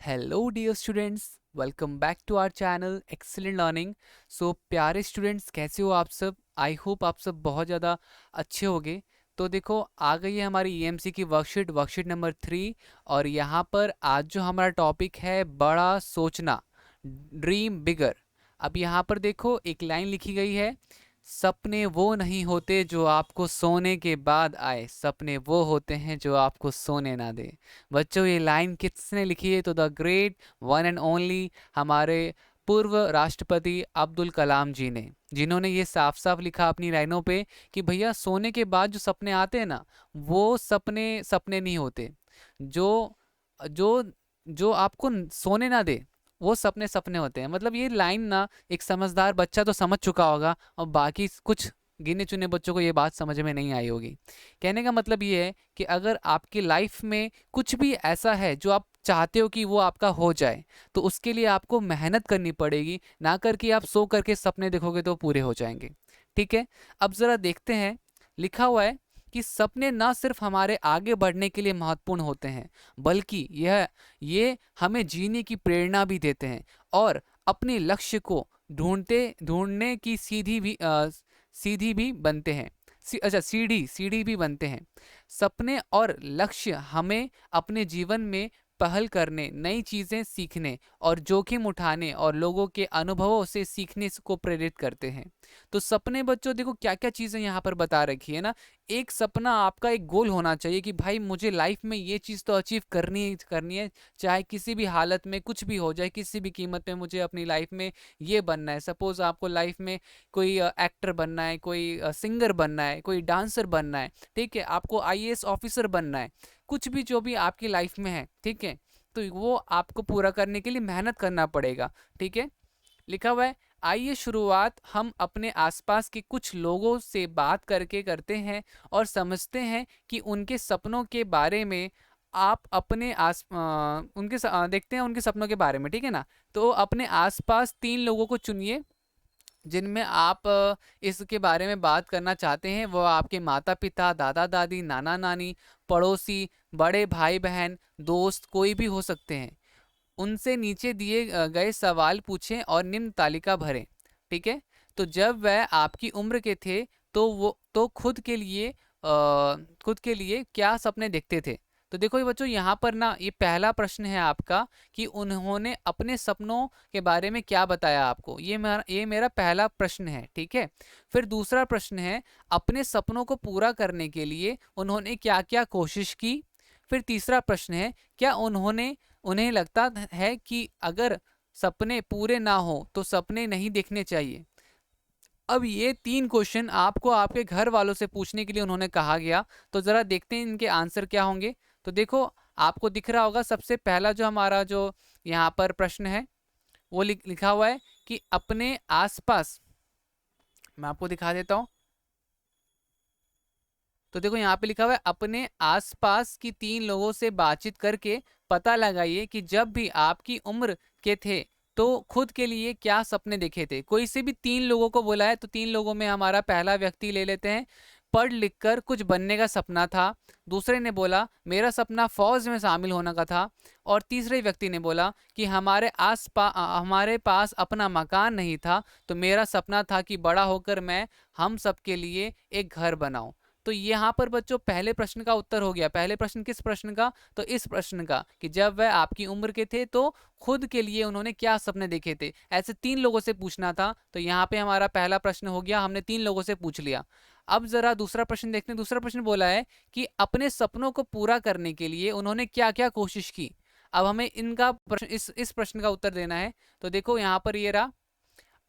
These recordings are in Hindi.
Hello dear students, welcome back to our channel Excellent Learning. So प्यारे स्टूडेंट्स, कैसे हो आप सब? आई होप आप सब बहुत ज़्यादा अच्छे होगे। तो देखो, आ गई है हमारी ईएमसी की वर्कशीट नंबर 3। और यहाँ पर आज जो हमारा टॉपिक है, बड़ा सोचना, ड्रीम बिगर। अब यहाँ पर देखो, एक लाइन लिखी गई है, सपने वो नहीं होते जो आपको सोने के बाद आए, सपने वो होते हैं जो आपको सोने ना दे। बच्चों, ये लाइन किसने लिखी है? तो the great one and only हमारे पूर्व राष्ट्रपति अब्दुल कलाम जी ने, जिन्होंने ये साफ साफ लिखा अपनी लाइनों पे कि भैया, सोने के बाद जो सपने आते हैं ना, वो सपने सपने नहीं होते। जो जो जो आपको सोने ना दे, वो सपने सपने होते हैं। मतलब ये लाइन ना, एक समझदार बच्चा तो समझ चुका होगा, और बाकी कुछ गिने चुने बच्चों को ये बात समझ में नहीं आई होगी। कहने का मतलब ये है कि अगर आपकी लाइफ में कुछ भी ऐसा है जो आप चाहते हो कि वो आपका हो जाए, तो उसके लिए आपको मेहनत करनी पड़ेगी, ना करके आप सो करके सपने देखोगे तो पूरे हो जाएंगे। ठीक है, अब ज़रा देखते हैं। लिखा हुआ है कि सपने ना सिर्फ हमारे आगे बढ़ने के लिए महत्वपूर्ण होते हैं, बल्कि ये हमें जीने की प्रेरणा भी देते हैं, और अपने लक्ष्य को ढूंढने की सीधी भी बनते हैं। अच्छा, सीढ़ी भी बनते हैं। सपने और लक्ष्य हमें अपने जीवन में पहल करने, नई चीज़ें सीखने और जोखिम उठाने और लोगों के अनुभवों से सीखने को प्रेरित करते हैं। तो सपने बच्चों, देखो क्या क्या चीज़ें यहाँ पर बता रखी है ना। एक सपना, आपका एक गोल होना चाहिए कि भाई, मुझे लाइफ में ये चीज़ तो अचीव करनी है, चाहे किसी भी हालत में कुछ भी हो जाए, किसी भी कीमत पे मुझे अपनी लाइफ में ये बनना है। सपोज आपको लाइफ में कोई एक्टर बनना है, कोई सिंगर बनना है, कोई डांसर बनना है, ठीक है, आपको आईएएस ऑफिसर बनना है, कुछ भी जो भी आपकी लाइफ में है, ठीक है, तो वो आपको पूरा करने के लिए मेहनत करना पड़ेगा। ठीक है, लिखा हुआ है, आइए शुरुआत हम अपने आसपास के कुछ लोगों से बात करके करते हैं और समझते हैं कि उनके सपनों के बारे में। आप अपने देखते हैं उनके सपनों के बारे में, ठीक है ना। तो अपने आसपास 3 लोगों को चुनिए जिनमें आप इसके बारे में बात करना चाहते हैं। वो आपके माता पिता, दादा दादी, नाना नानी, पड़ोसी, बड़े भाई बहन, दोस्त, कोई भी हो सकते हैं। उनसे नीचे दिए गए सवाल पूछें और निम्न तालिका भरें। ठीक है, तो जब वह आपकी उम्र के थे, तो खुद के लिए क्या सपने देखते थे? तो देखो ये बच्चों, यहाँ पर ना, ये पहला प्रश्न है आपका कि उन्होंने अपने सपनों के बारे में क्या बताया आपको। ये मेरा पहला प्रश्न है। ठीक है, फिर दूसरा प्रश्न है, अपने सपनों को पूरा करने के लिए उन्होंने क्या क्या कोशिश की। फिर तीसरा प्रश्न है, क्या उन्हें लगता है कि अगर सपने पूरे ना हो तो सपने नहीं देखने चाहिए। अब ये 3 क्वेश्चन आपको आपके घर वालों से पूछने के लिए उन्होंने कहा गया। तो ज़रा देखते हैं इनके आंसर क्या होंगे। तो देखो, आपको दिख रहा होगा, सबसे पहला जो हमारा जो यहाँ पर प्रश्न है, वो लिखा हुआ है कि अपने आसपास, मैं आपको दिखा देता हूँ। तो देखो यहाँ पे लिखा हुआ है, अपने आसपास की 3 लोगों से बातचीत करके पता लगाइए कि जब भी आपकी उम्र के थे तो खुद के लिए क्या सपने देखे थे। कोई से भी 3 लोगों को बोला है, तो 3 लोगों में हमारा पहला व्यक्ति ले लेते हैं। पढ़ लिख कर कुछ बनने का सपना था। दूसरे ने बोला, मेरा सपना फौज में शामिल होने का था। और तीसरे व्यक्ति ने बोला कि हमारे पास अपना मकान नहीं था, तो मेरा सपना था कि बड़ा होकर मैं हम सबके लिए एक घर बनाऊं। तो यहाँ पर बच्चों, पहले प्रश्न का उत्तर हो गया। पहले प्रश्न किस प्रश्न का? तो इस प्रश्न का, कि जब वह आपकी उम्र के थे तो खुद के लिए उन्होंने क्या सपने देखे थे। ऐसे 3 लोगों से पूछना था। तो यहाँ पे हमारा पहला प्रश्न हो गया, हमने 3 लोगों से पूछ लिया। अब जरा दूसरा प्रश्न देखते हैं। दूसरा प्रश्न बोला है कि अपने सपनों को पूरा करने के लिए उन्होंने क्या क्या कोशिश की। अब हमें इनका प्रश्न, इस प्रश्न का उत्तर देना है। तो देखो यहाँ पर ये रहा,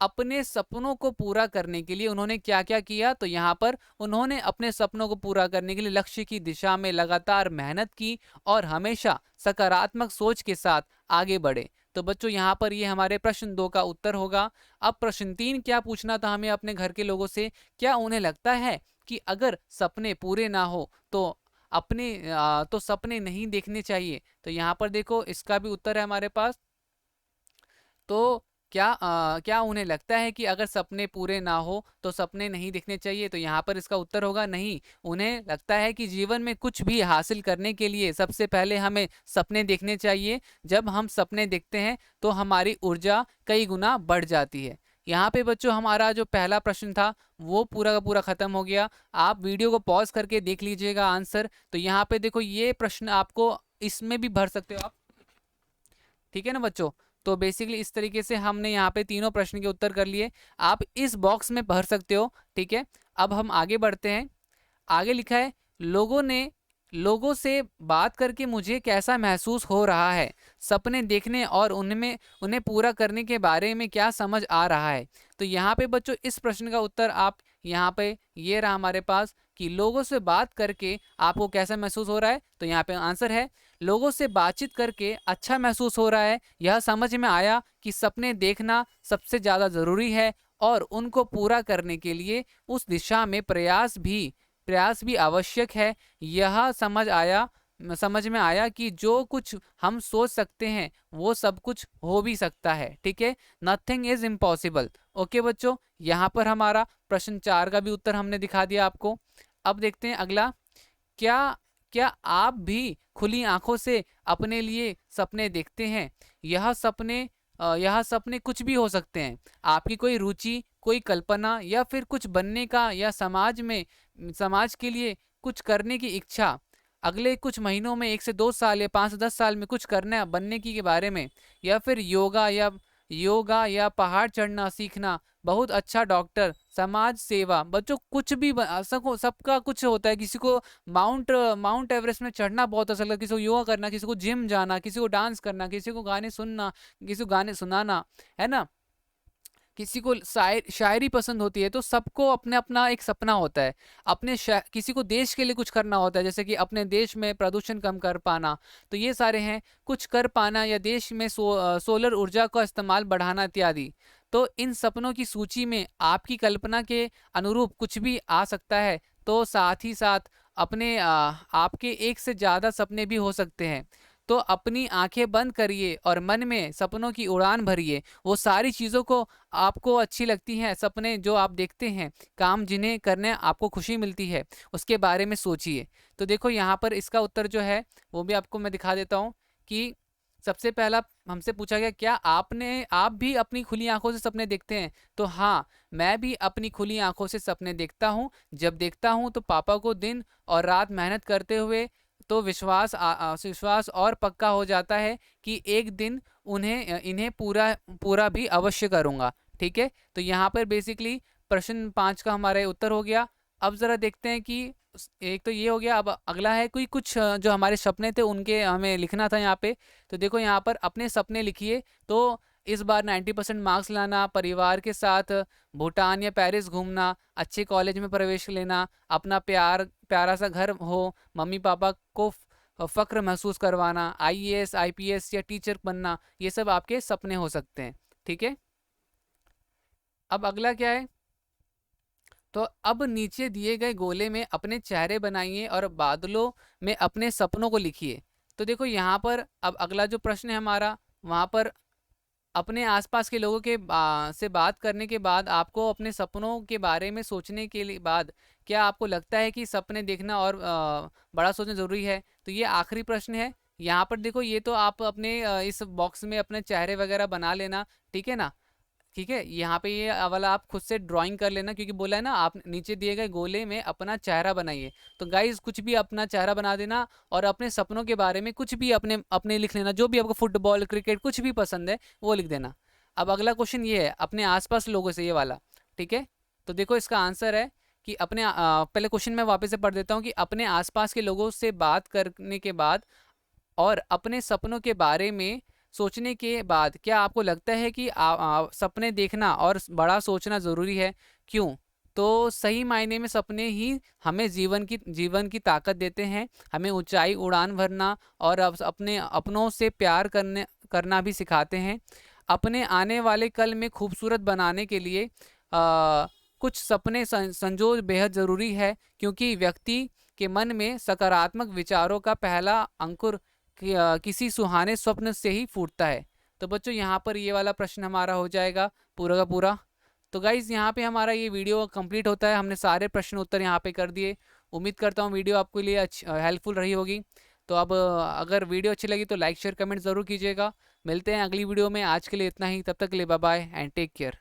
अपने सपनों को पूरा करने के लिए उन्होंने क्या क्या किया। तो यहाँ पर उन्होंने अपने सपनों को पूरा करने के लिए लक्ष्य की दिशा में लगातार मेहनत की और हमेशा सकारात्मक सोच के साथ आगे बढ़े। तो बच्चों, यहाँ पर ये हमारे प्रश्न 2 का उत्तर होगा। अब प्रश्न 3 क्या पूछना था हमें अपने घर के लोगों से? क्या उन्हें लगता है कि अगर सपने पूरे ना हो तो तो सपने नहीं देखने चाहिए। तो यहाँ पर देखो, इसका भी उत्तर है हमारे पास। तो क्या उन्हें लगता है कि अगर सपने पूरे ना हो तो सपने नहीं देखने चाहिए? तो यहाँ पर इसका उत्तर होगा नहीं। उन्हें लगता है कि जीवन में कुछ भी हासिल करने के लिए सबसे पहले हमें सपने देखने चाहिए। जब हम सपने देखते हैं तो हमारी ऊर्जा कई गुना बढ़ जाती है। यहाँ पे बच्चों हमारा जो पहला प्रश्न था वो पूरा का पूरा खत्म हो गया। आप वीडियो को पॉज करके देख लीजिएगा आंसर। तो यहाँ पे देखो ये प्रश्न आपको इसमें भी भर सकते हो आप, ठीक है ना बच्चों। तो बेसिकली इस तरीके से हमने यहाँ पे तीनों प्रश्न के उत्तर कर लिए। आप इस बॉक्स में भर सकते हो, ठीक है। अब हम आगे बढ़ते हैं। आगे लिखा है लोगों से बात करके मुझे कैसा महसूस हो रहा है, सपने देखने और उनमें उन्हें पूरा करने के बारे में क्या समझ आ रहा है। तो यहाँ पे बच्चों इस प्रश्न का उत्तर आप यहाँ पे ये रहा हमारे पास कि लोगों से बात करके आपको कैसा महसूस हो रहा है। तो यहाँ पे आंसर है लोगों से बातचीत करके अच्छा महसूस हो रहा है। यह समझ में आया कि सपने देखना सबसे ज़्यादा ज़रूरी है और उनको पूरा करने के लिए उस दिशा में प्रयास भी आवश्यक है। यह समझ में आया कि जो कुछ हम सोच सकते हैं वो सब कुछ हो भी सकता है, ठीक है। Nothing is impossible. ओके बच्चों, यहाँ पर हमारा प्रश्न 4 का भी उत्तर हमने दिखा दिया आपको। अब देखते हैं अगला। क्या क्या आप भी खुली आंखों से अपने लिए सपने देखते हैं? यह सपने कुछ भी हो सकते हैं। आपकी कोई रुचि, कोई कल्पना या फिर कुछ बनने का या समाज के लिए कुछ करने की इच्छा। अगले कुछ महीनों में 1 से 2 साल या 5 से 10 साल में कुछ करना बनने की के बारे में, या फिर योगा या पहाड़ चढ़ना सीखना, बहुत अच्छा डॉक्टर, समाज सेवा। बच्चों कुछ भी सबका कुछ होता है। किसी को माउंट एवरेस्ट में चढ़ना बहुत अच्छा लगता है, किसी को योगा करना, किसी को जिम जाना, किसी को डांस करना, किसी को गाने सुनना, किसी को गाने सुनाना, है ना। किसी को शायरी पसंद होती है। तो सबको अपने अपना एक सपना होता है। किसी को देश के लिए कुछ करना होता है, जैसे कि अपने देश में प्रदूषण कम कर पाना। तो ये सारे हैं, कुछ कर पाना या देश में सोलर ऊर्जा का इस्तेमाल बढ़ाना इत्यादि। तो इन सपनों की सूची में आपकी कल्पना के अनुरूप कुछ भी आ सकता है। तो साथ ही साथ आपके एक से ज़्यादा सपने भी हो सकते हैं। तो अपनी आंखें बंद करिए और मन में सपनों की उड़ान भरिए। वो सारी चीज़ों को आपको अच्छी लगती हैं, सपने जो आप देखते हैं, काम जिन्हें करने आपको खुशी मिलती है, उसके बारे में सोचिए। तो देखो यहाँ पर इसका उत्तर जो है वो भी आपको मैं दिखा देता हूँ कि सबसे पहला हमसे पूछा गया क्या आप भी अपनी खुली आंखों से सपने देखते हैं? तो हाँ, मैं भी अपनी खुली आंखों से सपने देखता हूँ। जब देखता हूँ तो पापा को दिन और रात मेहनत करते हुए तो विश्वास और पक्का हो जाता है कि एक दिन इन्हें पूरा पूरा भी अवश्य करूँगा, ठीक है। तो यहाँ पर बेसिकली प्रश्न 5 का हमारा उत्तर हो गया। अब ज़रा देखते हैं कि एक तो ये हो गया। अब अगला है कोई कुछ जो हमारे सपने थे उनके हमें लिखना था यहाँ पे। तो देखो यहाँ पर अपने सपने लिखिए। तो इस बार 90% मार्क्स लाना, परिवार के साथ भूटान या पेरिस घूमना, अच्छे कॉलेज में प्रवेश लेना, अपना प्यारा सा घर हो, मम्मी पापा को फ़क्र महसूस करवाना, आईएएस आईपीएस या टीचर बनना, ये सब आपके सपने हो सकते हैं, ठीक है। अब अगला क्या है? तो अब नीचे दिए गए गोले में अपने चेहरे बनाइए और बादलों में अपने सपनों को लिखिए। तो देखो यहाँ पर अब अगला जो प्रश्न है हमारा, वहाँ पर अपने आसपास के लोगों से बात करने के बाद आपको अपने सपनों के बारे में सोचने के लिए बाद क्या आपको लगता है कि सपने देखना और बड़ा सोचना ज़रूरी है? तो ये आखिरी प्रश्न है। यहाँ पर देखो ये तो आप अपने इस बॉक्स में अपने चेहरे वगैरह बना लेना, ठीक है ना। ठीक है, यहाँ पे ये वाला आप खुद से ड्राइंग कर लेना, क्योंकि बोला है ना आप नीचे दिए गए गोले में अपना चेहरा बनाइए। तो गाइज कुछ भी अपना चेहरा बना देना और अपने सपनों के बारे में कुछ भी अपने अपने लिख लेना, जो भी आपको फुटबॉल क्रिकेट कुछ भी पसंद है वो लिख देना। अब अगला क्वेश्चन ये है अपने आसपास लोगों से, ये वाला, ठीक है। तो देखो इसका आंसर है कि पहले क्वेश्चन मैं वापस से पढ़ देता हूँ कि अपने आसपास के लोगों से बात करने के बाद और अपने सपनों के बारे में सोचने के बाद क्या आपको लगता है कि सपने देखना और बड़ा सोचना ज़रूरी है? क्यों? तो सही मायने में सपने ही हमें जीवन की ताकत देते हैं, हमें ऊंचाई उड़ान भरना और अपने अपनों से प्यार करना भी सिखाते हैं। अपने आने वाले कल में खूबसूरत बनाने के लिए कुछ सपने संजोए बेहद ज़रूरी है, क्योंकि व्यक्ति के मन में सकारात्मक विचारों का पहला अंकुर किसी सुहाने स्वप्न से ही फूटता है। तो बच्चों यहाँ पर ये वाला प्रश्न हमारा हो जाएगा पूरा का पूरा। तो गाइज़ यहाँ पे हमारा ये वीडियो कंप्लीट होता है, हमने सारे प्रश्न उत्तर यहाँ पे कर दिए। उम्मीद करता हूँ वीडियो आपके लिए हेल्पफुल रही होगी। तो अब अगर वीडियो अच्छी लगी तो लाइक शेयर कमेंट ज़रूर कीजिएगा। मिलते हैं अगली वीडियो में, आज के लिए इतना ही, तब तक के लिए bye bye and take care.